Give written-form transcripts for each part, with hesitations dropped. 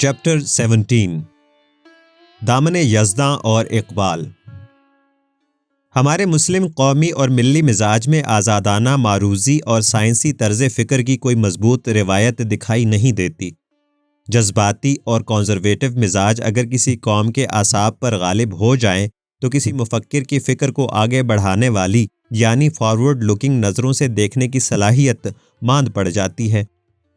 Chapter 17 دامن یزداں اور اقبال۔ ہمارے مسلم قومی اور ملی مزاج میں آزادانہ معروضی اور سائنسی طرز فکر کی کوئی مضبوط روایت دکھائی نہیں دیتی۔ جذباتی اور کنزرویٹو مزاج اگر کسی قوم کے اعصاب پر غالب ہو جائیں تو کسی مفکر کی فکر کو آگے بڑھانے والی یعنی فارورڈ لوکنگ نظروں سے دیکھنے کی صلاحیت ماند پڑ جاتی ہے۔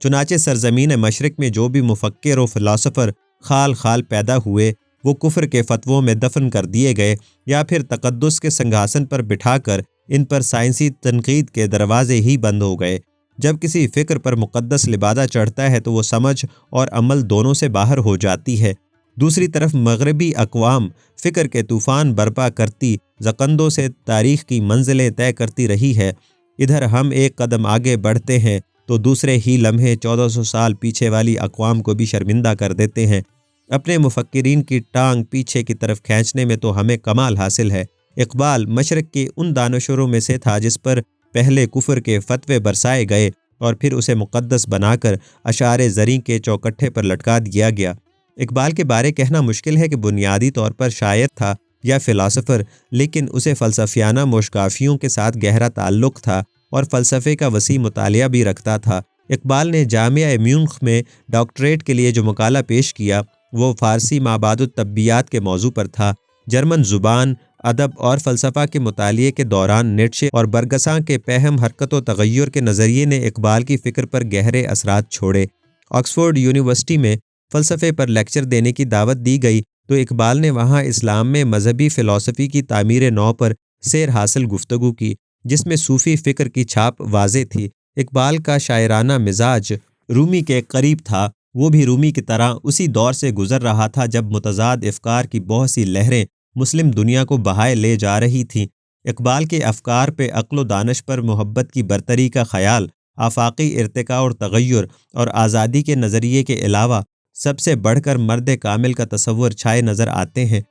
چنانچہ سرزمین مشرق میں جو بھی مفکر و فلاسفر خال خال پیدا ہوئے وہ کفر کے فتووں میں دفن کر دیے گئے یا پھر تقدس کے سنگھاسن پر بٹھا کر ان پر سائنسی تنقید کے دروازے ہی بند ہو گئے۔ جب کسی فکر پر مقدس لبادہ چڑھتا ہے تو وہ سمجھ اور عمل دونوں سے باہر ہو جاتی ہے۔ دوسری طرف مغربی اقوام فکر کے طوفان برپا کرتی زکندوں سے تاریخ کی منزلیں طے کرتی رہی ہے۔ ادھر ہم ایک قدم آگے بڑھتے ہیں تو دوسرے ہی لمحے 1400 سال پیچھے والی اقوام کو بھی شرمندہ کر دیتے ہیں۔ اپنے مفکرین کی ٹانگ پیچھے کی طرف کھینچنے میں تو ہمیں کمال حاصل ہے۔ اقبال مشرق کے ان دانشوروں میں سے تھا جس پر پہلے کفر کے فتوے برسائے گئے اور پھر اسے مقدس بنا کر اشعار زریں کے چوکٹھے پر لٹکا دیا گیا۔ اقبال کے بارے کہنا مشکل ہے کہ بنیادی طور پر شاعر تھا یا فلاسفر، لیکن اسے فلسفیانہ موشقافیوں کے ساتھ گہرا تعلق تھا اور فلسفے کا وسیع مطالعہ بھی رکھتا تھا۔ اقبال نے جامعہ میونخ میں ڈاکٹریٹ کے لیے جو مقالہ پیش کیا وہ فارسی مابعد الطبیعیات کے موضوع پر تھا۔ جرمن زبان، ادب اور فلسفہ کے مطالعے کے دوران نیٹشے اور برگساں کے پہم حرکت و تغیر کے نظریے نے اقبال کی فکر پر گہرے اثرات چھوڑے۔ آکسفورڈ یونیورسٹی میں فلسفے پر لیکچر دینے کی دعوت دی گئی تو اقبال نے وہاں اسلام میں مذہبی فلسفی کی تعمیر نو پر سیر حاصل گفتگو کی، جس میں صوفی فکر کی چھاپ واضح تھی۔ اقبال کا شاعرانہ مزاج رومی کے قریب تھا، وہ بھی رومی کی طرح اسی دور سے گزر رہا تھا جب متضاد افکار کی بہت سی لہریں مسلم دنیا کو بہائے لے جا رہی تھیں۔ اقبال کے افکار پہ عقل و دانش پر محبت کی برتری کا خیال، آفاقی ارتقاء اور تغیر اور آزادی کے نظریے کے علاوہ سب سے بڑھ کر مرد کامل کا تصور چھائے نظر آتے ہیں۔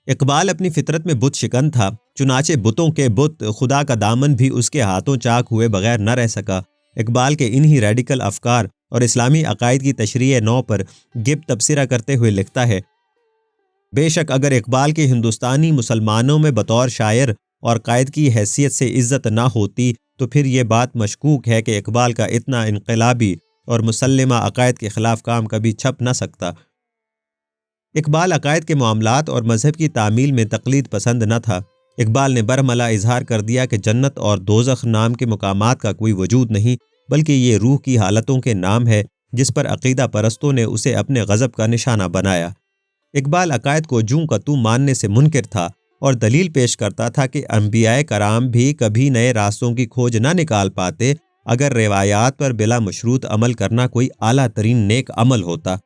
اقبال اپنی فطرت میں بت شکن تھا، چنانچہ بتوں کے بت خدا کا دامن بھی اس کے ہاتھوں چاک ہوئے بغیر نہ رہ سکا۔ اقبال کے انہی ریڈیکل افکار اور اسلامی عقائد کی تشریح نو پر گب تبصرہ کرتے ہوئے لکھتا ہے: بے شک اگر اقبال کی ہندوستانی مسلمانوں میں بطور شاعر اور قائد کی حیثیت سے عزت نہ ہوتی تو پھر یہ بات مشکوک ہے کہ اقبال کا اتنا انقلابی اور مسلمہ عقائد کے خلاف کام کبھی چھپ نہ سکتا۔ اقبال عقائد کے معاملات اور مذہب کی تعمیل میں تقلید پسند نہ تھا۔ اقبال نے برملا اظہار کر دیا کہ جنت اور دوزخ نام کے مقامات کا کوئی وجود نہیں، بلکہ یہ روح کی حالتوں کے نام ہے، جس پر عقیدہ پرستوں نے اسے اپنے غضب کا نشانہ بنایا۔ اقبال عقائد کو جوں کا توں ماننے سے منکر تھا اور دلیل پیش کرتا تھا کہ انبیاء کرام بھی کبھی نئے راستوں کی کھوج نہ نکال پاتے اگر روایات پر بلا مشروط عمل کرنا کوئی اعلیٰ ترین نیک عمل ہوتا۔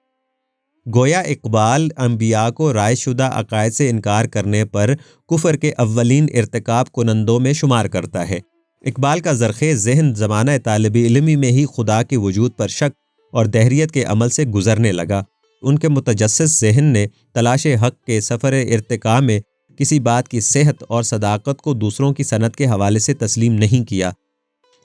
گویا اقبال انبیاء کو رائے شدہ عقائد سے انکار کرنے پر کفر کے اولین ارتکاب کنندوں میں شمار کرتا ہے۔ اقبال کا زرخیز ذہن زمانہ طالب علمی میں ہی خدا کے وجود پر شک اور دہریت کے عمل سے گزرنے لگا۔ ان کے متجسس ذہن نے تلاش حق کے سفر ارتقاء میں کسی بات کی صحت اور صداقت کو دوسروں کی صنعت کے حوالے سے تسلیم نہیں کیا۔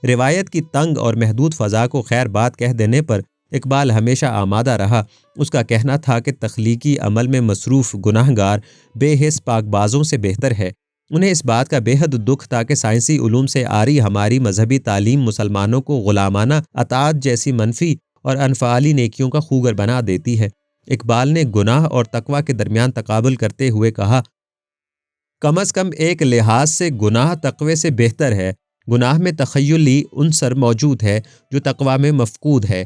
روایت کی تنگ اور محدود فضا کو خیر بات کہہ دینے پر اقبال ہمیشہ آمادہ رہا۔ اس کا کہنا تھا کہ تخلیقی عمل میں مصروف گناہ گار بے حس پاک بازوں سے بہتر ہے۔ انہیں اس بات کا بے حد دکھ تھا کہ سائنسی علوم سے آری ہماری مذہبی تعلیم مسلمانوں کو غلامانہ اطاعت جیسی منفی اور انفعالی نیکیوں کا خوگر بنا دیتی ہے۔ اقبال نے گناہ اور تقویٰ کے درمیان تقابل کرتے ہوئے کہا: کم از کم ایک لحاظ سے گناہ تقوی سے بہتر ہے۔ گناہ میں تخیلی عنصر موجود ہے جو تقویٰ میں مفقود ہے۔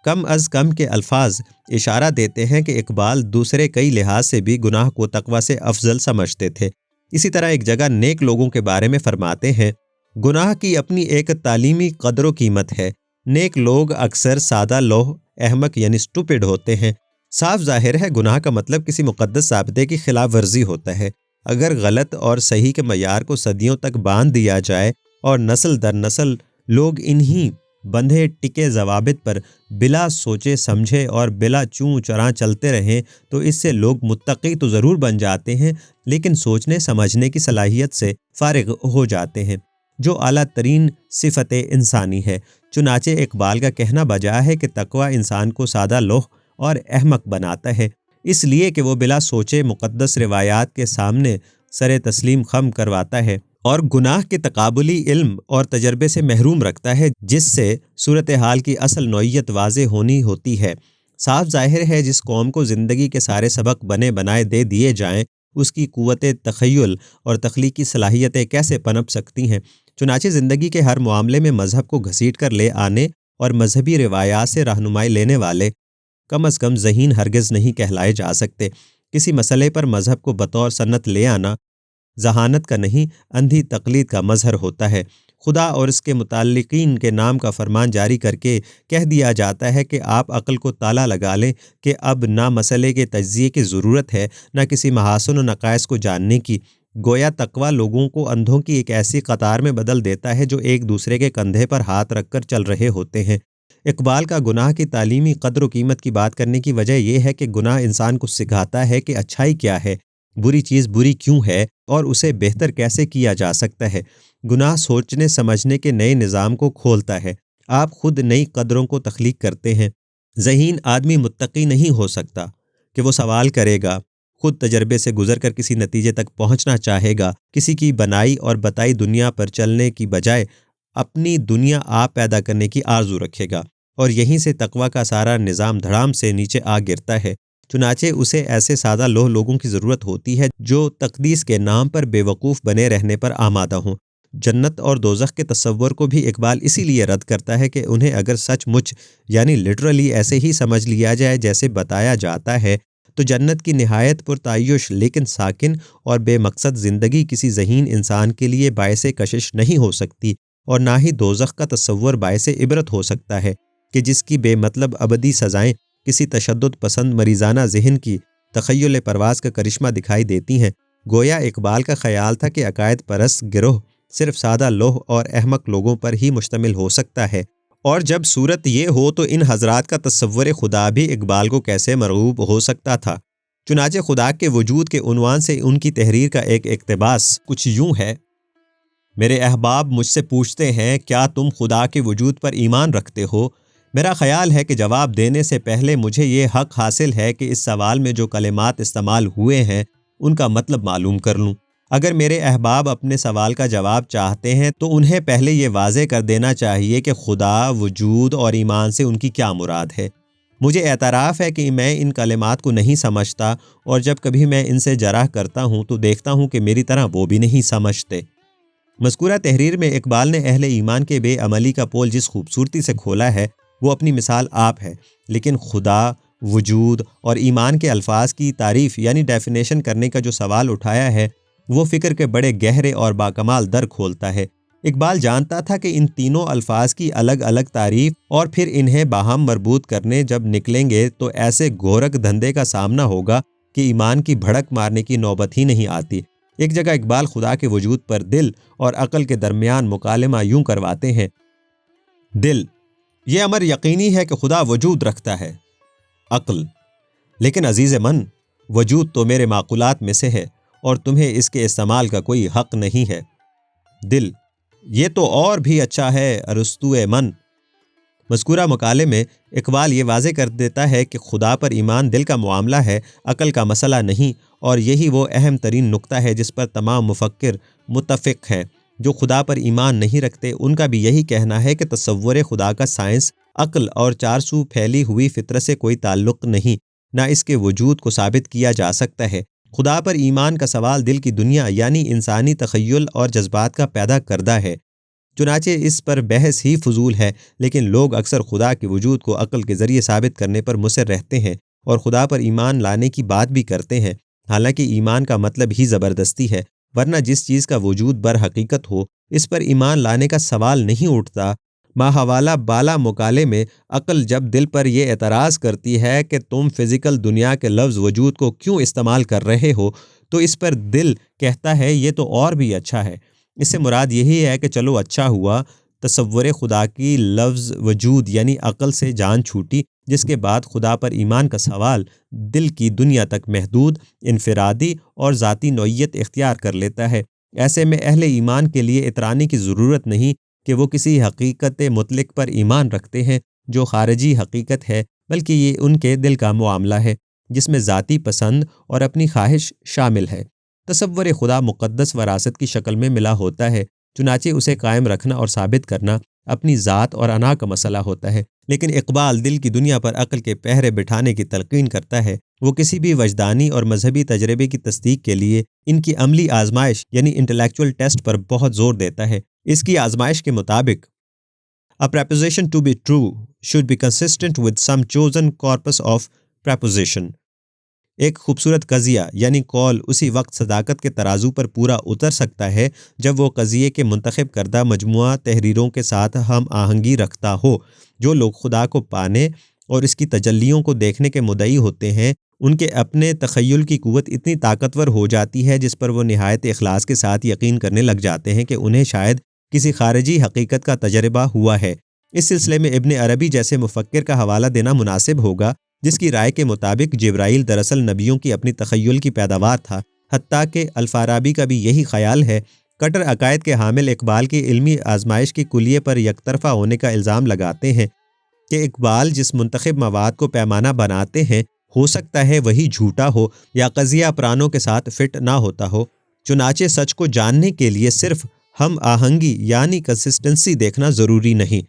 کم از کم کے الفاظ اشارہ دیتے ہیں کہ اقبال دوسرے کئی لحاظ سے بھی گناہ کو تقویٰ سے افضل سمجھتے تھے۔ اسی طرح ایک جگہ نیک لوگوں کے بارے میں فرماتے ہیں: گناہ کی اپنی ایک تعلیمی قدر و قیمت ہے۔ نیک لوگ اکثر سادہ لوح احمق یعنی اسٹوپڈ ہوتے ہیں۔ صاف ظاہر ہے گناہ کا مطلب کسی مقدس ضابطے کی خلاف ورزی ہوتا ہے۔ اگر غلط اور صحیح کے معیار کو صدیوں تک باندھ دیا جائے اور نسل در نسل لوگ انہی بندھے ٹکے ضوابط پر بلا سوچے سمجھے اور بلا چوں چراں چلتے رہیں تو اس سے لوگ متقی تو ضرور بن جاتے ہیں لیکن سوچنے سمجھنے کی صلاحیت سے فارغ ہو جاتے ہیں، جو اعلیٰ ترین صفت انسانی ہے۔ چنانچہ اقبال کا کہنا بجا ہے کہ تقوی انسان کو سادہ لوح اور احمق بناتا ہے، اس لیے کہ وہ بلا سوچے مقدس روایات کے سامنے سر تسلیم خم کرواتا ہے اور گناہ کے تقابلی علم اور تجربے سے محروم رکھتا ہے، جس سے صورتحال کی اصل نوعیت واضح ہونی ہوتی ہے۔ صاف ظاہر ہے جس قوم کو زندگی کے سارے سبق بنے بنائے دے دیے جائیں، اس کی قوت تخیل اور تخلیقی صلاحیتیں کیسے پنپ سکتی ہیں۔ چنانچہ زندگی کے ہر معاملے میں مذہب کو گھسیٹ کر لے آنے اور مذہبی روایات سے رہنمائی لینے والے کم از کم ذہین ہرگز نہیں کہلائے جا سکتے۔ کسی مسئلے پر مذہب کو بطور سنت لے آنا ذہانت کا نہیں، اندھی تقلید کا مظہر ہوتا ہے۔ خدا اور اس کے متعلقین کے نام کا فرمان جاری کر کے کہہ دیا جاتا ہے کہ آپ عقل کو تالا لگا لیں کہ اب نہ مسئلے کے تجزیے کی ضرورت ہے، نہ کسی محاسن و نقائص کو جاننے کی۔ گویا تقویٰ لوگوں کو اندھوں کی ایک ایسی قطار میں بدل دیتا ہے جو ایک دوسرے کے کندھے پر ہاتھ رکھ کر چل رہے ہوتے ہیں۔ اقبال کا گناہ کی تعلیمی قدر و قیمت کی بات کرنے کی وجہ یہ ہے کہ گناہ انسان کو سکھاتا ہے کہ اچھائی کیا ہے، بری چیز بری کیوں ہے اور اسے بہتر کیسے کیا جا سکتا ہے۔ گناہ سوچنے سمجھنے کے نئے نظام کو کھولتا ہے۔ آپ خود نئی قدروں کو تخلیق کرتے ہیں۔ ذہین آدمی متقی نہیں ہو سکتا کہ وہ سوال کرے گا، خود تجربے سے گزر کر کسی نتیجے تک پہنچنا چاہے گا، کسی کی بنائی اور بتائی دنیا پر چلنے کی بجائے اپنی دنیا آپ پیدا کرنے کی آرزو رکھے گا، اور یہیں سے تقویٰ کا سارا نظام دھڑام سے نیچے آ گرتا ہے۔ چنانچہ اسے ایسے سادہ لوح لوگوں کی ضرورت ہوتی ہے جو تقدیس کے نام پر بے وقوف بنے رہنے پر آمادہ ہوں۔ جنت اور دوزخ کے تصور کو بھی اقبال اسی لیے رد کرتا ہے کہ انہیں اگر سچ مچ یعنی لٹرلی ایسے ہی سمجھ لیا جائے جیسے بتایا جاتا ہے تو جنت کی نہایت پرتعیش لیکن ساکن اور بے مقصد زندگی کسی ذہین انسان کے لیے باعث کشش نہیں ہو سکتی، اور نہ ہی دوزخ کا تصور باعث عبرت ہو سکتا ہے کہ جس کی بے مطلب ابدی سزائیں کسی تشدد پسند مریضانہ ذہن کی تخیل پرواز کا کرشمہ دکھائی دیتی ہیں۔ گویا اقبال کا خیال تھا کہ عقائد پرست گروہ صرف سادہ لوح اور احمق لوگوں پر ہی مشتمل ہو سکتا ہے، اور جب صورت یہ ہو تو ان حضرات کا تصور خدا بھی اقبال کو کیسے مرغوب ہو سکتا تھا۔ چنانچہ خدا کے وجود کے عنوان سے ان کی تحریر کا ایک اقتباس کچھ یوں ہے: میرے احباب مجھ سے پوچھتے ہیں کیا تم خدا کے وجود پر ایمان رکھتے ہو؟ میرا خیال ہے کہ جواب دینے سے پہلے مجھے یہ حق حاصل ہے کہ اس سوال میں جو کلمات استعمال ہوئے ہیں ان کا مطلب معلوم کر لوں۔ اگر میرے احباب اپنے سوال کا جواب چاہتے ہیں تو انہیں پہلے یہ واضح کر دینا چاہیے کہ خدا، وجود اور ایمان سے ان کی کیا مراد ہے۔ مجھے اعتراف ہے کہ میں ان کلمات کو نہیں سمجھتا، اور جب کبھی میں ان سے جرح کرتا ہوں تو دیکھتا ہوں کہ میری طرح وہ بھی نہیں سمجھتے۔ مذکورہ تحریر میں اقبال نے اہل ایمان کے بے عملی کا پول جس خوبصورتی سے کھولا ہے وہ اپنی مثال آپ ہے، لیکن خدا، وجود اور ایمان کے الفاظ کی تعریف یعنی ڈیفینیشن کرنے کا جو سوال اٹھایا ہے وہ فکر کے بڑے گہرے اور باکمال در کھولتا ہے۔ اقبال جانتا تھا کہ ان تینوں الفاظ کی الگ الگ تعریف اور پھر انہیں باہم مربوط کرنے جب نکلیں گے تو ایسے گورک دھندے کا سامنا ہوگا کہ ایمان کی بھڑک مارنے کی نوبت ہی نہیں آتی۔ ایک جگہ اقبال خدا کے وجود پر دل اور عقل کے درمیان مکالمہ یوں کرواتے ہیں: دل: یہ امر یقینی ہے کہ خدا وجود رکھتا ہے۔ عقل: لیکن عزیز من، وجود تو میرے معقولات میں سے ہے اور تمہیں اس کے استعمال کا کوئی حق نہیں ہے۔ دل: یہ تو اور بھی اچھا ہے ارسطوئے من۔ مذکورہ مقالے میں اقبال یہ واضح کر دیتا ہے کہ خدا پر ایمان دل کا معاملہ ہے، عقل کا مسئلہ نہیں، اور یہی وہ اہم ترین نقطہ ہے جس پر تمام مفکر متفق ہیں۔ جو خدا پر ایمان نہیں رکھتے ان کا بھی یہی کہنا ہے کہ تصور خدا کا سائنس، عقل اور چارسو پھیلی ہوئی فطرت سے کوئی تعلق نہیں، نہ اس کے وجود کو ثابت کیا جا سکتا ہے۔ خدا پر ایمان کا سوال دل کی دنیا یعنی انسانی تخیل اور جذبات کا پیدا کردہ ہے، چنانچہ اس پر بحث ہی فضول ہے، لیکن لوگ اکثر خدا کے وجود کو عقل کے ذریعے ثابت کرنے پر مصر رہتے ہیں اور خدا پر ایمان لانے کی بات بھی کرتے ہیں، حالانکہ ایمان کا مطلب ہی زبردستی ہے، ورنہ جس چیز کا وجود بر حقیقت ہو اس پر ایمان لانے کا سوال نہیں اٹھتا۔ ماحوالہ بالا مقالے میں عقل جب دل پر یہ اعتراض کرتی ہے کہ تم فزیکل دنیا کے لفظ وجود کو کیوں استعمال کر رہے ہو، تو اس پر دل کہتا ہے یہ تو اور بھی اچھا ہے۔ اس سے مراد یہی ہے کہ چلو اچھا ہوا تصور خدا کی لفظ وجود یعنی عقل سے جان چھوٹی، جس کے بعد خدا پر ایمان کا سوال دل کی دنیا تک محدود، انفرادی اور ذاتی نوعیت اختیار کر لیتا ہے۔ ایسے میں اہل ایمان کے لیے اترانے کی ضرورت نہیں کہ وہ کسی حقیقت مطلق پر ایمان رکھتے ہیں جو خارجی حقیقت ہے، بلکہ یہ ان کے دل کا معاملہ ہے جس میں ذاتی پسند اور اپنی خواہش شامل ہے۔ تصور خدا مقدس وراثت کی شکل میں ملا ہوتا ہے، چنانچہ اسے قائم رکھنا اور ثابت کرنا اپنی ذات اور انا کا مسئلہ ہوتا ہے۔ لیکن اقبال دل کی دنیا پر عقل کے پہرے بٹھانے کی تلقین کرتا ہے۔ وہ کسی بھی وجدانی اور مذہبی تجربے کی تصدیق کے لیے ان کی عملی آزمائش یعنی انٹلیکچوئل ٹیسٹ پر بہت زور دیتا ہے۔ اس کی آزمائش کے مطابق A preposition to be true should be consistent with some chosen corpus of preposition۔ ایک خوبصورت قضیہ یعنی قول اسی وقت صداقت کے ترازو پر پورا اتر سکتا ہے جب وہ قضیے کے منتخب کردہ مجموعہ تحریروں کے ساتھ ہم آہنگی رکھتا ہو۔ جو لوگ خدا کو پانے اور اس کی تجلیوں کو دیکھنے کے مدعی ہوتے ہیں، ان کے اپنے تخیل کی قوت اتنی طاقتور ہو جاتی ہے جس پر وہ نہایت اخلاص کے ساتھ یقین کرنے لگ جاتے ہیں کہ انہیں شاید کسی خارجی حقیقت کا تجربہ ہوا ہے۔ اس سلسلے میں ابن عربی جیسے مفکر کا حوالہ دینا مناسب ہوگا، جس کی رائے کے مطابق جبرائیل دراصل نبیوں کی اپنی تخیل کی پیداوار تھا۔ حتیٰ کہ الفارابی کا بھی یہی خیال ہے۔ کٹر عقائد کے حامل اقبال کی علمی آزمائش کی کلیے پر یک طرفہ ہونے کا الزام لگاتے ہیں کہ اقبال جس منتخب مواد کو پیمانہ بناتے ہیں ہو سکتا ہے وہی جھوٹا ہو یا قضیہ پرانوں کے ساتھ فٹ نہ ہوتا ہو۔ چنانچہ سچ کو جاننے کے لیے صرف ہم آہنگی یعنی کنسسٹنسی دیکھنا ضروری نہیں۔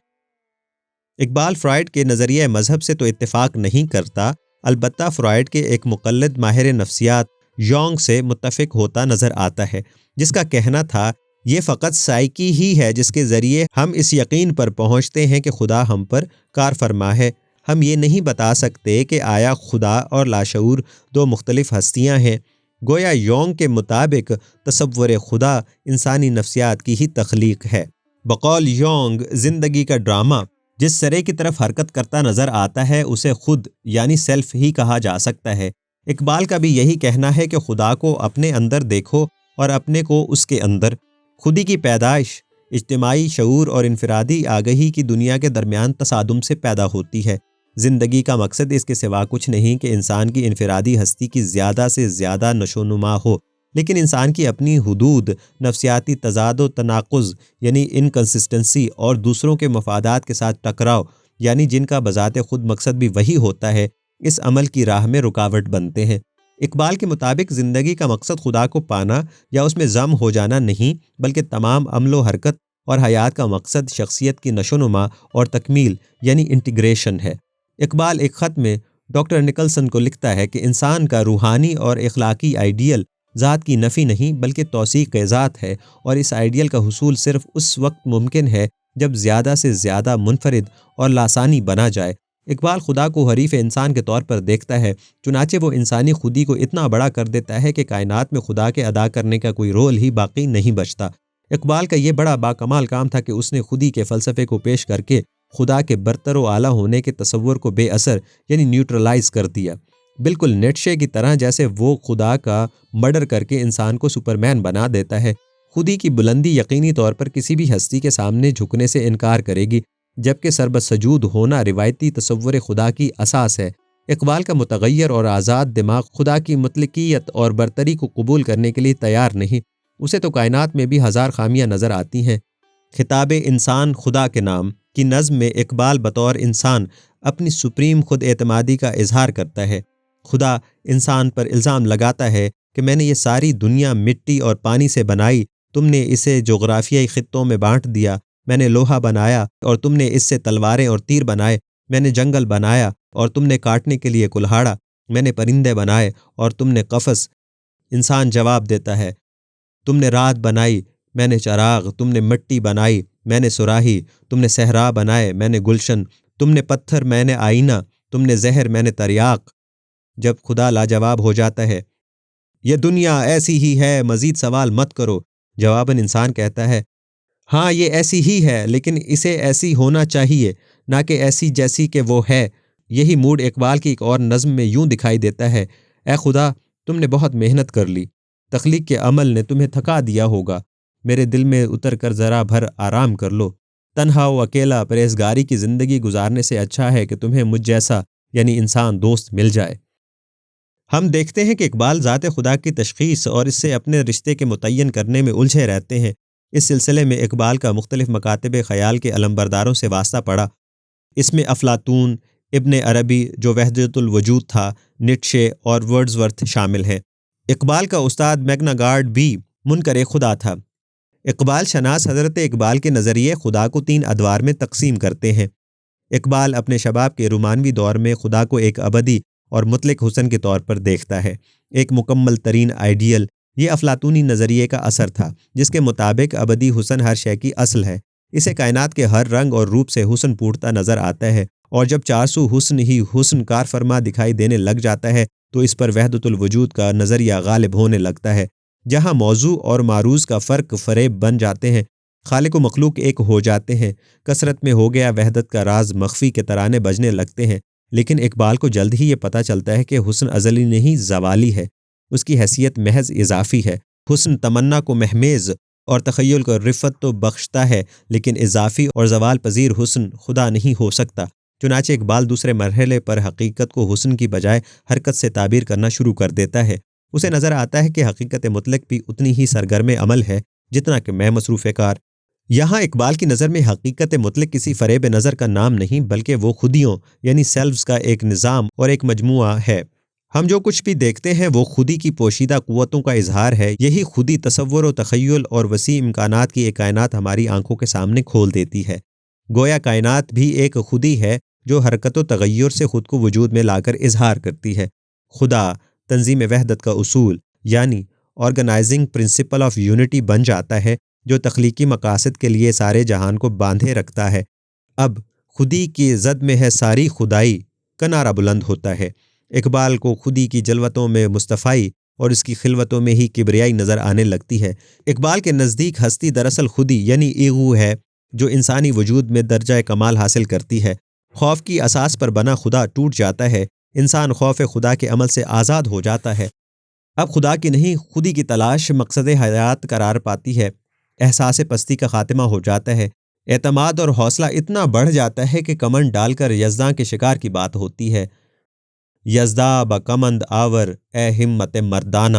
اقبال فرائیڈ کے نظریہ مذہب سے تو اتفاق نہیں کرتا، البتہ فرائیڈ کے ایک مقلد ماہر نفسیات یونگ سے متفق ہوتا نظر آتا ہے، جس کا کہنا تھا یہ فقط سائیکی ہی ہے جس کے ذریعے ہم اس یقین پر پہنچتے ہیں کہ خدا ہم پر کار فرما ہے۔ ہم یہ نہیں بتا سکتے کہ آیا خدا اور لاشعور دو مختلف ہستیاں ہیں۔ گویا یونگ کے مطابق تصور خدا انسانی نفسیات کی ہی تخلیق ہے۔ بقول یونگ زندگی کا ڈرامہ جس سرے کی طرف حرکت کرتا نظر آتا ہے اسے خود یعنی سیلف ہی کہا جا سکتا ہے۔ اقبال کا بھی یہی کہنا ہے کہ خدا کو اپنے اندر دیکھو اور اپنے کو اس کے اندر۔ خودی کی پیدائش اجتماعی شعور اور انفرادی آگہی کی دنیا کے درمیان تصادم سے پیدا ہوتی ہے۔ زندگی کا مقصد اس کے سوا کچھ نہیں کہ انسان کی انفرادی ہستی کی زیادہ سے زیادہ نشو نما ہو، لیکن انسان کی اپنی حدود، نفسیاتی تضاد و تناقض یعنی انکنسسٹنسی اور دوسروں کے مفادات کے ساتھ ٹکراؤ یعنی جن کا بذات خود مقصد بھی وہی ہوتا ہے، اس عمل کی راہ میں رکاوٹ بنتے ہیں۔ اقبال کے مطابق زندگی کا مقصد خدا کو پانا یا اس میں ضم ہو جانا نہیں، بلکہ تمام عمل و حرکت اور حیات کا مقصد شخصیت کی نشو نما اور تکمیل یعنی انٹیگریشن ہے۔ اقبال ایک خط میں ڈاکٹر نکلسن کو لکھتا ہے کہ انسان کا روحانی اور اخلاقی آئیڈیل ذات کی نفی نہیں بلکہ توثیق ذات ہے، اور اس آئیڈیل کا حصول صرف اس وقت ممکن ہے جب زیادہ سے زیادہ منفرد اور لاسانی بنا جائے۔ اقبال خدا کو حریف انسان کے طور پر دیکھتا ہے، چنانچہ وہ انسانی خودی کو اتنا بڑا کر دیتا ہے کہ کائنات میں خدا کے ادا کرنے کا کوئی رول ہی باقی نہیں بچتا۔ اقبال کا یہ بڑا باکمال کام تھا کہ اس نے خودی کے فلسفے کو پیش کر کے خدا کے برتر و اعلیٰ ہونے کے تصور کو بے اثر یعنی نیوٹرلائز کر دیا، بالکل نیٹشے کی طرح جیسے وہ خدا کا مرڈر کر کے انسان کو سپرمین بنا دیتا ہے۔ خودی کی بلندی یقینی طور پر کسی بھی ہستی کے سامنے جھکنے سے انکار کرے گی، جبکہ سربسجود ہونا روایتی تصور خدا کی اساس ہے۔ اقبال کا متغیر اور آزاد دماغ خدا کی مطلقیت اور برتری کو قبول کرنے کے لیے تیار نہیں۔ اسے تو کائنات میں بھی ہزار خامیاں نظر آتی ہیں۔ خطاب انسان خدا کے نام کی نظم میں اقبال بطور انسان اپنی سپریم خود اعتمادی کا اظہار کرتا ہے۔ خدا انسان پر الزام لگاتا ہے کہ میں نے یہ ساری دنیا مٹی اور پانی سے بنائی، تم نے اسے جغرافیائی خطوں میں بانٹ دیا۔ میں نے لوہا بنایا اور تم نے اس سے تلواریں اور تیر بنائے۔ میں نے جنگل بنایا اور تم نے کاٹنے کے لیے کلہاڑا۔ میں نے پرندے بنائے اور تم نے قفس۔ انسان جواب دیتا ہے، تم نے رات بنائی، میں نے چراغ۔ تم نے مٹی بنائی، میں نے صراحی۔ تم نے صحرا بنائے، میں نے گلشن۔ تم نے پتھر، میں نے آئینہ۔ تم نے زہر، میں نے تریاق۔ جب خدا لاجواب ہو جاتا ہے، یہ دنیا ایسی ہی ہے، مزید سوال مت کرو، جواباً انسان کہتا ہے، ہاں یہ ایسی ہی ہے، لیکن اسے ایسی ہونا چاہیے، نہ کہ ایسی جیسی کہ وہ ہے۔ یہی موڈ اقبال کی ایک اور نظم میں یوں دکھائی دیتا ہے، اے خدا تم نے بہت محنت کر لی، تخلیق کے عمل نے تمہیں تھکا دیا ہوگا، میرے دل میں اتر کر ذرا بھر آرام کر لو۔ تنہا و اکیلا پرہیزگاری کی زندگی گزارنے سے اچھا ہے کہ تمہیں مجھ جیسا یعنی انسان دوست مل جائے۔ ہم دیکھتے ہیں کہ اقبال ذات خدا کی تشخیص اور اس سے اپنے رشتے کے متعین کرنے میں الجھے رہتے ہیں۔ اس سلسلے میں اقبال کا مختلف مکاتب خیال کے علمبرداروں سے واسطہ پڑا۔ اس میں افلاطون، ابن عربی جو وحدت الوجود تھا، نیٹشے اور ورڈزورتھ شامل ہیں۔ اقبال کا استاد میگنا گارڈ بھی منکر خدا تھا۔ اقبال شناس حضرت اقبال کے نظریے خدا کو 3 ادوار میں تقسیم کرتے ہیں۔ اقبال اپنے شباب کے رومانوی دور میں خدا کو ایک ابدی اور مطلق حسن کے طور پر دیکھتا ہے، ایک مکمل ترین آئیڈیل۔ یہ افلاطونی نظریے کا اثر تھا، جس کے مطابق ابدی حسن ہر شے کی اصل ہے۔ اسے کائنات کے ہر رنگ اور روپ سے حسن پھوٹتا نظر آتا ہے، اور جب چارسو حسن ہی حسن کار فرما دکھائی دینے لگ جاتا ہے تو اس پر وحدت الوجود کا نظریہ غالب ہونے لگتا ہے، جہاں موضوع اور معروض کا فرق فریب بن جاتے ہیں، خالق و مخلوق ایک ہو جاتے ہیں، کثرت میں ہو گیا وحدت کا راز مخفی کے ترانے بجنے لگتے ہیں۔ لیکن اقبال کو جلد ہی یہ پتہ چلتا ہے کہ حسن ازلی نہیں، زوالی ہے، اس کی حیثیت محض اضافی ہے۔ حسن تمنا کو مہمیز اور تخیل کو رفت تو بخشتا ہے، لیکن اضافی اور زوال پذیر حسن خدا نہیں ہو سکتا۔ چنانچہ اقبال دوسرے مرحلے پر حقیقت کو حسن کی بجائے حرکت سے تعبیر کرنا شروع کر دیتا ہے۔ اسے نظر آتا ہے کہ حقیقت مطلق بھی اتنی ہی سرگرم عمل ہے جتنا کہ میں مصروف کار۔ یہاں اقبال کی نظر میں حقیقت مطلق کسی فریب نظر کا نام نہیں، بلکہ وہ خودیوں یعنی سیلفز کا ایک نظام اور ایک مجموعہ ہے۔ ہم جو کچھ بھی دیکھتے ہیں وہ خودی کی پوشیدہ قوتوں کا اظہار ہے۔ یہی خودی تصور و تخیل اور وسیع امکانات کی ایک کائنات ہماری آنکھوں کے سامنے کھول دیتی ہے۔ گویا کائنات بھی ایک خودی ہے جو حرکت و تغیر سے خود کو وجود میں لا کر اظہار کرتی ہے۔ خدا تنظیم وحدت کا اصول یعنی آرگنائزنگ پرنسپل آف یونٹی بن جاتا ہے، جو تخلیقی مقاصد کے لیے سارے جہان کو باندھے رکھتا ہے۔ اب خودی کی زد میں ہے ساری خدائی کا نعرہ بلند ہوتا ہے۔ اقبال کو خودی کی جلوتوں میں مصطفائی اور اس کی خلوتوں میں ہی کبریائی نظر آنے لگتی ہے۔ اقبال کے نزدیک ہستی دراصل خودی یعنی ایگو ہے، جو انسانی وجود میں درجہ کمال حاصل کرتی ہے۔ خوف کی اساس پر بنا خدا ٹوٹ جاتا ہے، انسان خوف خدا کے عمل سے آزاد ہو جاتا ہے۔ اب خدا کی نہیں، خودی کی تلاش مقصد حیات قرار پاتی ہے۔ احساس پستی کا خاتمہ ہو جاتا ہے، اعتماد اور حوصلہ اتنا بڑھ جاتا ہے کہ کمند ڈال کر یزداں کے شکار کی بات ہوتی ہے۔ یزدا بکمند آور اے ہمت مردانہ۔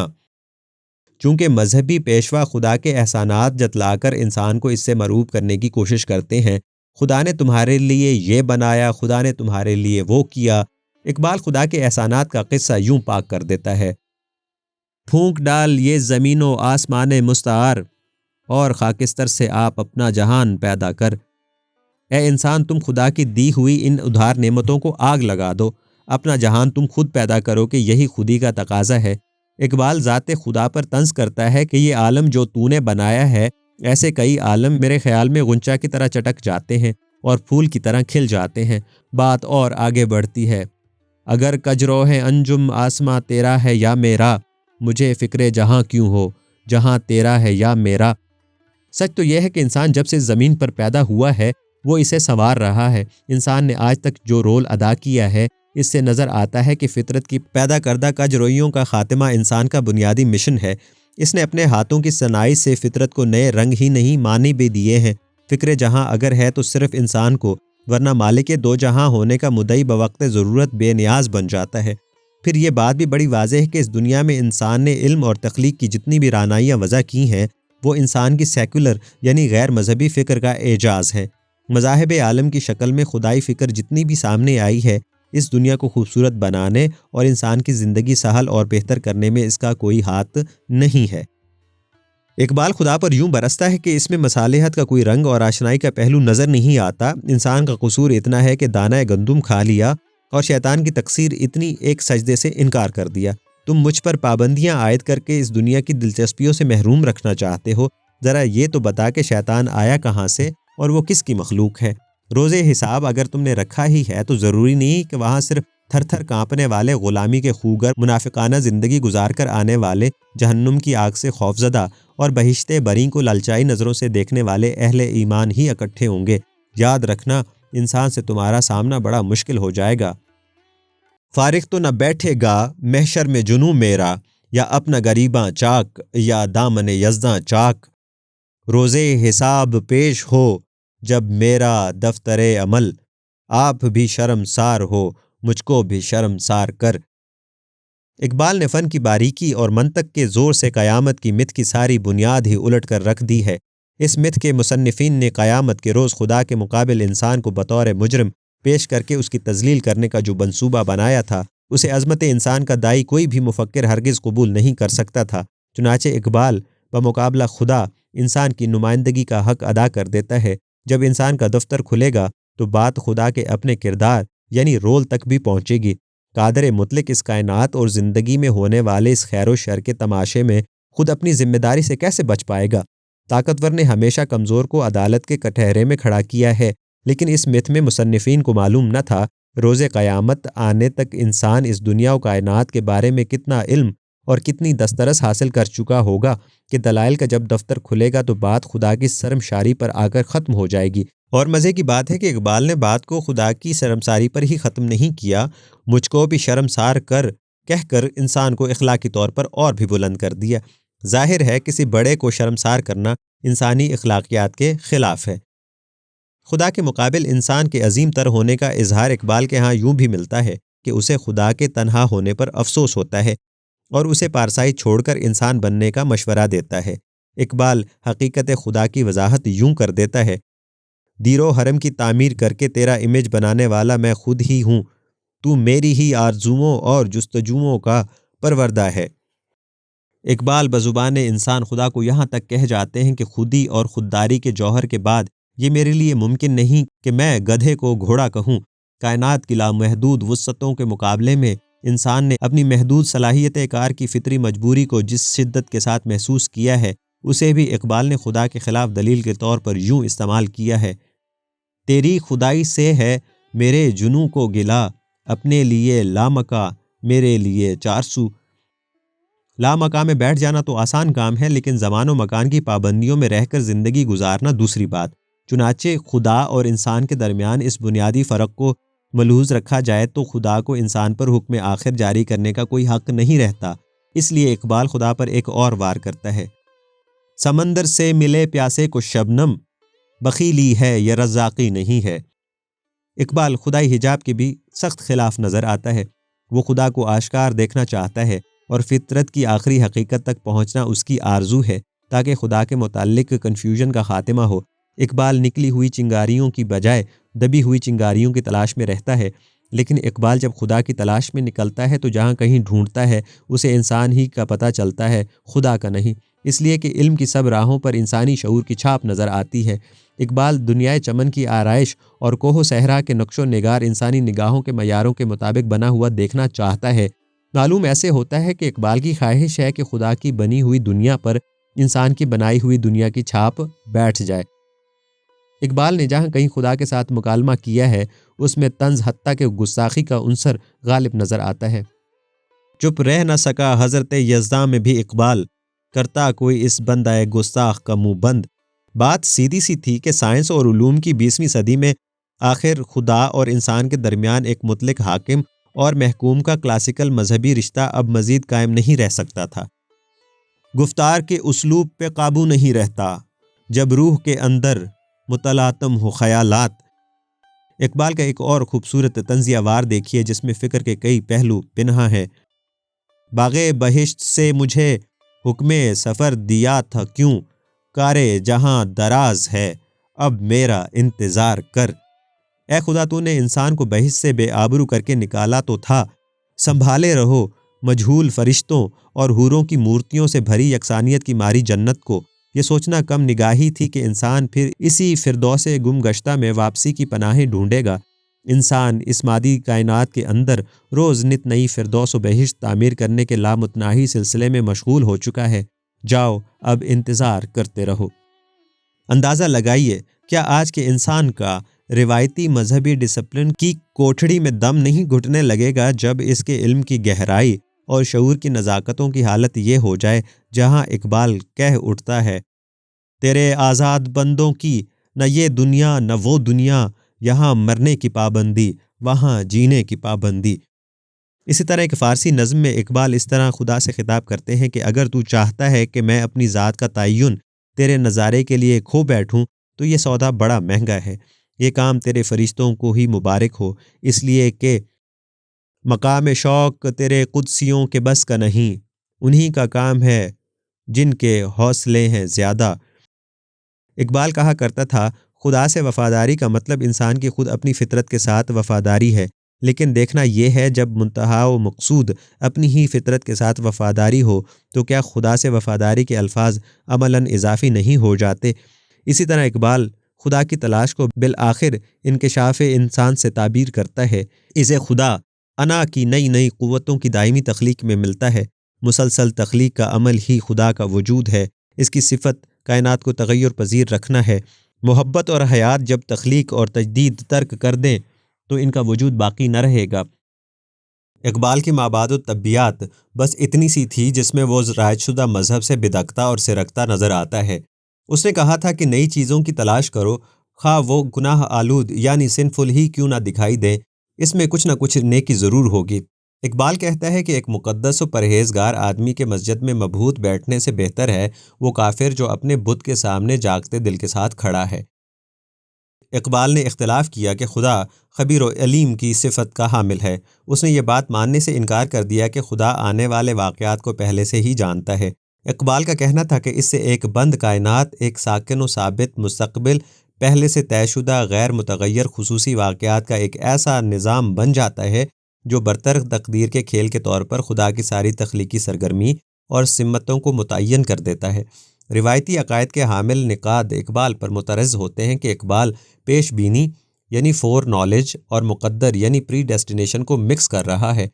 چونکہ مذہبی پیشوا خدا کے احسانات جتلا کر انسان کو اس سے مرعوب کرنے کی کوشش کرتے ہیں، خدا نے تمہارے لیے یہ بنایا، خدا نے تمہارے لیے وہ کیا۔ اقبال خدا کے احسانات کا قصہ یوں پاک کر دیتا ہے: پھونک ڈال یہ زمین و آسمان مستعار، اور خاکستر سے آپ اپنا جہان پیدا کر۔ اے انسان، تم خدا کی دی ہوئی ان ادھار نعمتوں کو آگ لگا دو، اپنا جہان تم خود پیدا کرو کہ یہی خودی کا تقاضا ہے۔ اقبال ذات خدا پر طنز کرتا ہے کہ یہ عالم جو تو نے بنایا ہے، ایسے کئی عالم میرے خیال میں غنچہ کی طرح چٹک جاتے ہیں اور پھول کی طرح کھل جاتے ہیں۔ بات اور آگے بڑھتی ہے: اگر کجروہ انجم آسماں تیرا ہے یا میرا، مجھے فکر جہاں کیوں ہو، جہاں تیرا ہے یا میرا۔ سچ تو یہ ہے کہ انسان جب سے زمین پر پیدا ہوا ہے وہ اسے سنوار رہا ہے۔ انسان نے آج تک جو رول ادا کیا ہے، اس سے نظر آتا ہے کہ فطرت کی پیدا کردہ کجروئیوں کا خاتمہ انسان کا بنیادی مشن ہے۔ اس نے اپنے ہاتھوں کی صنائی سے فطرت کو نئے رنگ ہی نہیں، معنی بھی دیے ہیں۔ فکر جہاں اگر ہے تو صرف انسان کو، ورنہ مالک دو جہاں ہونے کا مدعی بوقت ضرورت بے نیاز بن جاتا ہے۔ پھر یہ بات بھی بڑی واضح ہے کہ اس دنیا میں انسان نے علم اور تخلیق کی جتنی بھی رعنائیاں وضع کی ہیں، وہ انسان کی سیکولر یعنی غیر مذہبی فکر کا اعجاز ہے۔ مذاہب عالم کی شکل میں خدائی فکر جتنی بھی سامنے آئی ہے، اس دنیا کو خوبصورت بنانے اور انسان کی زندگی سہل اور بہتر کرنے میں اس کا کوئی ہاتھ نہیں ہے۔ اقبال خدا پر یوں برستا ہے کہ اس میں مصالحت کا کوئی رنگ اور آشنائی کا پہلو نظر نہیں آتا۔ انسان کا قصور اتنا ہے کہ دانہ گندم کھا لیا اور شیطان کی تقصیر اتنی ایک سجدے سے انکار کر دیا۔ تم مجھ پر پابندیاں عائد کر کے اس دنیا کی دلچسپیوں سے محروم رکھنا چاہتے ہو، ذرا یہ تو بتا کہ شیطان آیا کہاں سے اور وہ کس کی مخلوق ہے؟ روزے حساب اگر تم نے رکھا ہی ہے تو ضروری نہیں کہ وہاں صرف تھر تھر کانپنے والے غلامی کے خوگر منافقانہ زندگی گزار کر آنے والے، جہنم کی آگ سے خوفزدہ اور بہشت بری کو لالچائی نظروں سے دیکھنے والے اہل ایمان ہی اکٹھے ہوں گے۔ یاد رکھنا، انسان سے تمہارا سامنا بڑا مشکل ہو جائے گا۔ فارغ تو نہ بیٹھے گا محشر میں جنوں میرا، یا اپنا غریباں چاک یا دامن یزداں چاک۔ روزے حساب پیش ہو جب میرا دفتر عمل، آپ بھی شرمسار ہو مجھ کو بھی شرمسار کر۔ اقبال نے فن کی باریکی اور منطق کے زور سے قیامت کی مت کی ساری بنیاد ہی الٹ کر رکھ دی ہے۔ اس متھ کے مصنفین نے قیامت کے روز خدا کے مقابل انسان کو بطور مجرم پیش کر کے اس کی تذلیل کرنے کا جو منصوبہ بنایا تھا اسے عظمت انسان کا داعی کوئی بھی مفکر ہرگز قبول نہیں کر سکتا تھا۔ چنانچہ اقبال بمقابلہ خدا انسان کی نمائندگی کا حق ادا کر دیتا ہے۔ جب انسان کا دفتر کھلے گا تو بات خدا کے اپنے کردار یعنی رول تک بھی پہنچے گی۔ قادر مطلق اس کائنات اور زندگی میں ہونے والے اس خیر و شر کے تماشے میں خود اپنی ذمہ داری سے کیسے بچ پائے گا؟ طاقتور نے ہمیشہ کمزور کو عدالت کے کٹہرے میں کھڑا کیا ہے، لیکن اس متھ میں مصنفین کو معلوم نہ تھا روز قیامت آنے تک انسان اس دنیا و کائنات کے بارے میں کتنا علم اور کتنی دسترس حاصل کر چکا ہوگا کہ دلائل کا جب دفتر کھلے گا تو بات خدا کی شرمساری پر آ کر ختم ہو جائے گی۔ اور مزے کی بات ہے کہ اقبال نے بات کو خدا کی شرمساری پر ہی ختم نہیں کیا، مجھ کو بھی شرمسار کر کہہ کر انسان کو اخلاقی طور پر اور بھی بلند کر دیا۔ ظاہر ہے کسی بڑے کو شرمسار کرنا انسانی اخلاقیات کے خلاف ہے۔ خدا کے مقابل انسان کے عظیم تر ہونے کا اظہار اقبال کے ہاں یوں بھی ملتا ہے کہ اسے خدا کے تنہا ہونے پر افسوس ہوتا ہے اور اسے پارسائی چھوڑ کر انسان بننے کا مشورہ دیتا ہے۔ اقبال حقیقت خدا کی وضاحت یوں کر دیتا ہے: دیر و حرم کی تعمیر کر کے تیرا امیج بنانے والا میں خود ہی ہوں، تو میری ہی آرزوؤں اور جستجوؤں کا پروردہ ہے۔ اقبال بزبان انسان خدا کو یہاں تک کہہ جاتے ہیں کہ خودی اور خودداری کے جوہر کے بعد یہ میرے لیے ممکن نہیں کہ میں گدھے کو گھوڑا کہوں۔ کائنات کی لامحدود وسعتوں کے مقابلے میں انسان نے اپنی محدود صلاحیت کار کی فطری مجبوری کو جس شدت کے ساتھ محسوس کیا ہے اسے بھی اقبال نے خدا کے خلاف دلیل کے طور پر یوں استعمال کیا ہے: تیری خدائی سے ہے میرے جنوں کو گلا، اپنے لیے لامکاں میرے لیے چارسو۔ لامکاں میں بیٹھ جانا تو آسان کام ہے، لیکن زمان و مکان کی پابندیوں میں رہ کر زندگی گزارنا دوسری بات۔ چنانچہ خدا اور انسان کے درمیان اس بنیادی فرق کو ملحوظ رکھا جائے تو خدا کو انسان پر حکم آخر جاری کرنے کا کوئی حق نہیں رہتا۔ اس لیے اقبال خدا پر ایک اور وار کرتا ہے: سمندر سے ملے پیاسے کو شبنم، بخیلی ہے یہ رزاقی نہیں ہے۔ اقبال خدائی حجاب کے بھی سخت خلاف نظر آتا ہے۔ وہ خدا کو آشکار دیکھنا چاہتا ہے اور فطرت کی آخری حقیقت تک پہنچنا اس کی آرزو ہے تاکہ خدا کے متعلق کنفیوژن کا خاتمہ ہو۔ اقبال نکلی ہوئی چنگاریوں کی بجائے دبی ہوئی چنگاریوں کی تلاش میں رہتا ہے، لیکن اقبال جب خدا کی تلاش میں نکلتا ہے تو جہاں کہیں ڈھونڈتا ہے اسے انسان ہی کا پتہ چلتا ہے، خدا کا نہیں، اس لیے کہ علم کی سب راہوں پر انسانی شعور کی چھاپ نظر آتی ہے۔ اقبال دنیائے چمن کی آرائش اور کوہ و صحرا کے نقش و نگار انسانی نگاہوں کے معیاروں کے مطابق بنا ہوا دیکھنا چاہتا ہے۔ معلوم ایسے ہوتا ہے کہ اقبال کی خواہش ہے کہ خدا کی بنی ہوئی دنیا پر انسان کی بنائی ہوئی دنیا کی چھاپ بیٹھ جائے۔ اقبال نے جہاں کہیں خدا کے ساتھ مکالمہ کیا ہے اس میں طنز حتیٰ کہ گستاخی کا عنصر غالب نظر آتا ہے۔ چپ رہ نہ سکا حضرت یزداں میں بھی اقبال، کرتا کوئی اس بندہ گستاخ کا منہ بند۔ بات سیدھی سی تھی کہ سائنس اور علوم کی 20ویں صدی میں آخر خدا اور انسان کے درمیان ایک مطلق حاکم اور محکوم کا کلاسیکل مذہبی رشتہ اب مزید قائم نہیں رہ سکتا تھا۔ گفتار کے اسلوب پہ قابو نہیں رہتا جب روح کے اندر متلاطم ہو خیالات۔ اقبال کا ایک اور خوبصورت طنزیہ وار دیکھیے جس میں فکر کے کئی پہلو پنہاں ہیں: باغ بہشت سے مجھے حکم سفر دیا تھا کیوں، کارے جہاں دراز ہے اب میرا انتظار کر۔ اے خدا تو نے انسان کو بہشت سے بے آبرو کر کے نکالا تو تھا، سنبھالے رہو مجہول فرشتوں اور حوروں کی مورتیوں سے بھری یکسانیت کی ماری جنت کو۔ یہ سوچنا کم نگاہی تھی کہ انسان پھر اسی فردوس گم گشتہ میں واپسی کی پناہیں ڈھونڈے گا۔ انسان اس مادی کائنات کے اندر روز نت نئی فردوس و بہشت تعمیر کرنے کے لامتناہی سلسلے میں مشغول ہو چکا ہے۔ جاؤ اب انتظار کرتے رہو۔ اندازہ لگائیے کیا آج کے انسان کا روایتی مذہبی ڈسپلن کی کوٹھڑی میں دم نہیں گھٹنے لگے گا جب اس کے علم کی گہرائی اور شعور کی نزاکتوں کی حالت یہ ہو جائے جہاں اقبال کہہ اٹھتا ہے: تیرے آزاد بندوں کی نہ یہ دنیا نہ وہ دنیا، یہاں مرنے کی پابندی وہاں جینے کی پابندی۔ اسی طرح ایک فارسی نظم میں اقبال اس طرح خدا سے خطاب کرتے ہیں کہ اگر تو چاہتا ہے کہ میں اپنی ذات کا تعین تیرے نظارے کے لیے کھو بیٹھوں تو یہ سودا بڑا مہنگا ہے۔ یہ کام تیرے فرشتوں کو ہی مبارک ہو، اس لیے کہ مقام شوق تیرے قدسیوں کے بس کا نہیں، انہی کا کام ہے جن کے حوصلے ہیں زیادہ۔ اقبال کہا کرتا تھا، خدا سے وفاداری کا مطلب انسان کی خود اپنی فطرت کے ساتھ وفاداری ہے، لیکن دیکھنا یہ ہے جب منتہا و مقصود اپنی ہی فطرت کے ساتھ وفاداری ہو تو کیا خدا سے وفاداری کے الفاظ عملاً اضافی نہیں ہو جاتے؟ اسی طرح اقبال خدا کی تلاش کو بالآخر انکشاف انسان سے تعبیر کرتا ہے۔ اسے خدا انا کی نئی نئی قوتوں کی دائمی تخلیق میں ملتا ہے۔ مسلسل تخلیق کا عمل ہی خدا کا وجود ہے۔ اس کی صفت کائنات کو تغیر پذیر رکھنا ہے۔ محبت اور حیات جب تخلیق اور تجدید ترک کر دیں تو ان کا وجود باقی نہ رہے گا۔ اقبال کی مابعد الطبیعیات بس اتنی سی تھی جس میں وہ رائج شدہ مذہب سے بدعتہ اور سرکتہ نظر آتا ہے۔ اس نے کہا تھا کہ نئی چیزوں کی تلاش کرو، خواہ وہ گناہ آلود یعنی سنفل ہی کیوں نہ دکھائی دیں، اس میں کچھ نہ کچھ نیکی ضرور ہوگی۔ اقبال کہتا ہے کہ ایک مقدس و پرہیزگار آدمی کے مسجد میں مبہوت بیٹھنے سے بہتر ہے وہ کافر جو اپنے بت کے سامنے جاگتے دل کے ساتھ کھڑا ہے۔ اقبال نے اختلاف کیا کہ خدا خبیر و علیم کی صفت کا حامل ہے۔ اس نے یہ بات ماننے سے انکار کر دیا کہ خدا آنے والے واقعات کو پہلے سے ہی جانتا ہے۔ اقبال کا کہنا تھا کہ اس سے ایک بند کائنات، ایک ساکن و ثابت مستقبل، پہلے سے طے شدہ غیر متغیر خصوصی واقعات کا ایک ایسا نظام بن جاتا ہے جو برتر تقدیر کے کھیل کے طور پر خدا کی ساری تخلیقی سرگرمی اور سمتوں کو متعین کر دیتا ہے۔ روایتی عقائد کے حامل نقاد اقبال پر مترز ہوتے ہیں کہ اقبال پیش بینی یعنی فور نالج اور مقدر یعنی پری ڈیسٹینیشن کو مکس کر رہا ہے۔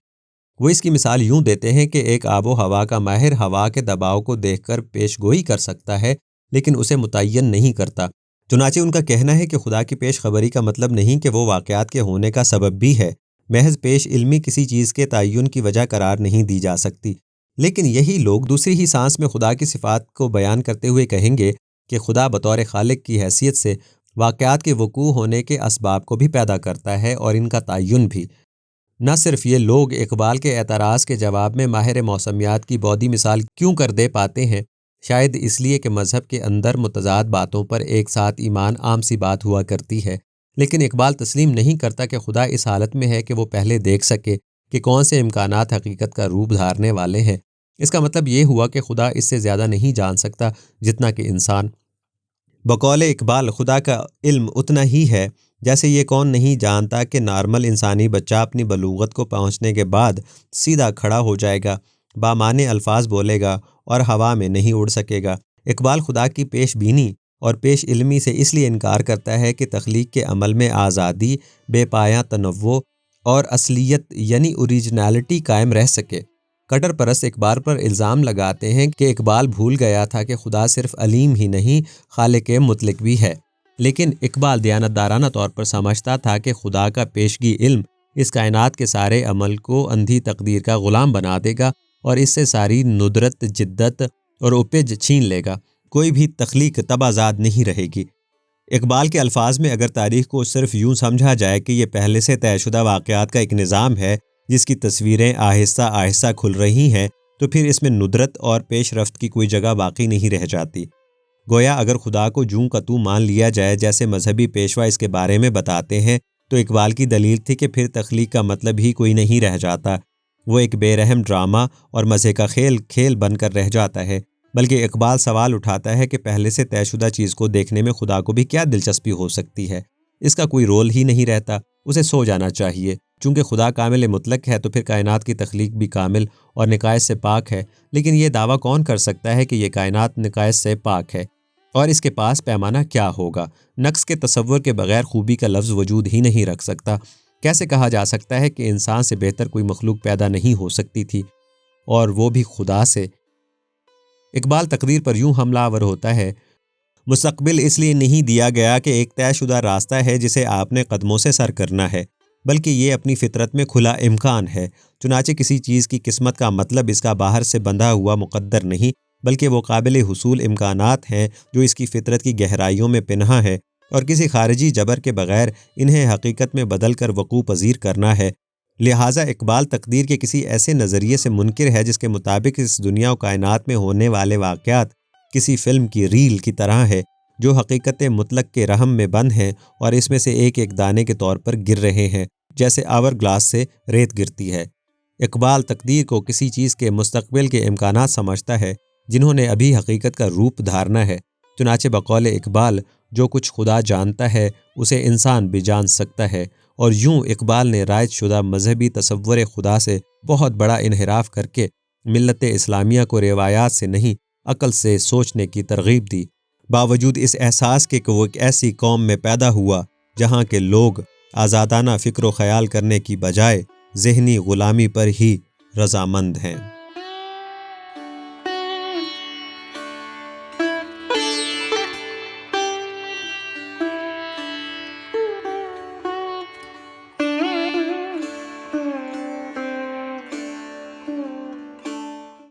وہ اس کی مثال یوں دیتے ہیں کہ ایک آب و ہوا کا ماہر ہوا کے دباؤ کو دیکھ کر پیش گوئی کر سکتا ہے لیکن اسے متعین نہیں کرتا۔ چنانچہ ان کا کہنا ہے کہ خدا کی پیش خبری کا مطلب نہیں کہ وہ واقعات کے ہونے کا سبب بھی ہے۔ محض پیش علمی کسی چیز کے تعین کی وجہ قرار نہیں دی جا سکتی۔ لیکن یہی لوگ دوسری ہی سانس میں خدا کی صفات کو بیان کرتے ہوئے کہیں گے کہ خدا بطور خالق کی حیثیت سے واقعات کے وقوع ہونے کے اسباب کو بھی پیدا کرتا ہے اور ان کا تعین بھی۔ نہ صرف یہ لوگ اقبال کے اعتراض کے جواب میں ماہر موسمیات کی بعدی مثال کیوں کر دے پاتے ہیں، شاید اس لیے کہ مذہب کے اندر متضاد باتوں پر ایک ساتھ ایمان عام سی بات ہوا کرتی ہے، لیکن اقبال تسلیم نہیں کرتا کہ خدا اس حالت میں ہے کہ وہ پہلے دیکھ سکے کہ کون سے امکانات حقیقت کا روپ دھارنے والے ہیں۔ اس کا مطلب یہ ہوا کہ خدا اس سے زیادہ نہیں جان سکتا جتنا کہ انسان۔ بقول اقبال خدا کا علم اتنا ہی ہے جیسے یہ کون نہیں جانتا کہ نارمل انسانی بچہ اپنی بلوغت کو پہنچنے کے بعد سیدھا کھڑا ہو جائے گا، بامعنی الفاظ بولے گا اور ہوا میں نہیں اڑ سکے گا۔ اقبال خدا کی پیش بینی اور پیش علمی سے اس لیے انکار کرتا ہے کہ تخلیق کے عمل میں آزادی، بے پایاں تنوع اور اصلیت یعنی اوریجنالٹی قائم رہ سکے۔ کٹر پرست اقبال پر الزام لگاتے ہیں کہ اقبال بھول گیا تھا کہ خدا صرف علیم ہی نہیں خالق مطلق بھی ہے، لیکن اقبال دیانتدارانہ طور پر سمجھتا تھا کہ خدا کا پیشگی علم اس کائنات کے سارے عمل کو اندھی تقدیر کا غلام بنا دے گا اور اس سے ساری ندرت، جدت اور اپج چھین لے گا۔ کوئی بھی تخلیق تباہ نہیں رہے گی۔ اقبال کے الفاظ میں اگر تاریخ کو صرف یوں سمجھا جائے کہ یہ پہلے سے طے شدہ واقعات کا ایک نظام ہے جس کی تصویریں آہستہ آہستہ کھل رہی ہیں تو پھر اس میں ندرت اور پیش رفت کی کوئی جگہ باقی نہیں رہ جاتی۔ گویا اگر خدا کو جوں کا توں مان لیا جائے جیسے مذہبی پیشوا اس کے بارے میں بتاتے ہیں تو اقبال کی دلیل تھی کہ پھر تخلیق کا مطلب ہی کوئی نہیں رہ جاتا، وہ ایک بے رحم ڈرامہ اور مزے کا کھیل بن کر رہ جاتا ہے۔ بلکہ اقبال سوال اٹھاتا ہے کہ پہلے سے طے شدہ چیز کو دیکھنے میں خدا کو بھی کیا دلچسپی ہو سکتی ہے؟ اس کا کوئی رول ہی نہیں رہتا، اسے سو جانا چاہیے۔ چونکہ خدا کامل مطلق ہے تو پھر کائنات کی تخلیق بھی کامل اور نقائص سے پاک ہے، لیکن یہ دعویٰ کون کر سکتا ہے کہ یہ کائنات نقائص سے پاک ہے؟ اور اس کے پاس پیمانہ کیا ہوگا؟ نقص کے تصور کے بغیر خوبی کا لفظ وجود ہی نہیں رکھ سکتا۔ کیسے کہا جا سکتا ہے کہ انسان سے بہتر کوئی مخلوق پیدا نہیں ہو سکتی تھی، اور وہ بھی خدا سے؟ اقبال تقدیر پر یوں حملہ آور ہوتا ہے، مستقبل اس لیے نہیں دیا گیا کہ ایک طے شدہ راستہ ہے جسے آپ نے قدموں سے سر کرنا ہے، بلکہ یہ اپنی فطرت میں کھلا امکان ہے۔ چنانچہ کسی چیز کی قسمت کا مطلب اس کا باہر سے بندھا ہوا مقدر نہیں، بلکہ وہ قابل حصول امکانات ہیں جو اس کی فطرت کی گہرائیوں میں پنہاں ہے، اور کسی خارجی جبر کے بغیر انہیں حقیقت میں بدل کر وقوع پذیر کرنا ہے۔ لہٰذا اقبال تقدیر کے کسی ایسے نظریے سے منکر ہے جس کے مطابق اس دنیا و کائنات میں ہونے والے واقعات کسی فلم کی ریل کی طرح ہے جو حقیقت مطلق کے رحم میں بند ہیں اور اس میں سے ایک ایک دانے کے طور پر گر رہے ہیں، جیسے آور گلاس سے ریت گرتی ہے۔ اقبال تقدیر کو کسی چیز کے مستقبل کے امکانات سمجھتا ہے جنہوں نے ابھی حقیقت کا روپ دھارنا ہے۔ چنانچہ بقول اقبال جو کچھ خدا جانتا ہے اسے انسان بھی جان سکتا ہے، اور یوں اقبال نے رائج شدہ مذہبی تصور خدا سے بہت بڑا انحراف کر کے ملت اسلامیہ کو روایات سے نہیں عقل سے سوچنے کی ترغیب دی، باوجود اس احساس کے کہ وہ ایک ایسی قوم میں پیدا ہوا جہاں کے لوگ آزادانہ فکر و خیال کرنے کی بجائے ذہنی غلامی پر ہی رضامند ہیں۔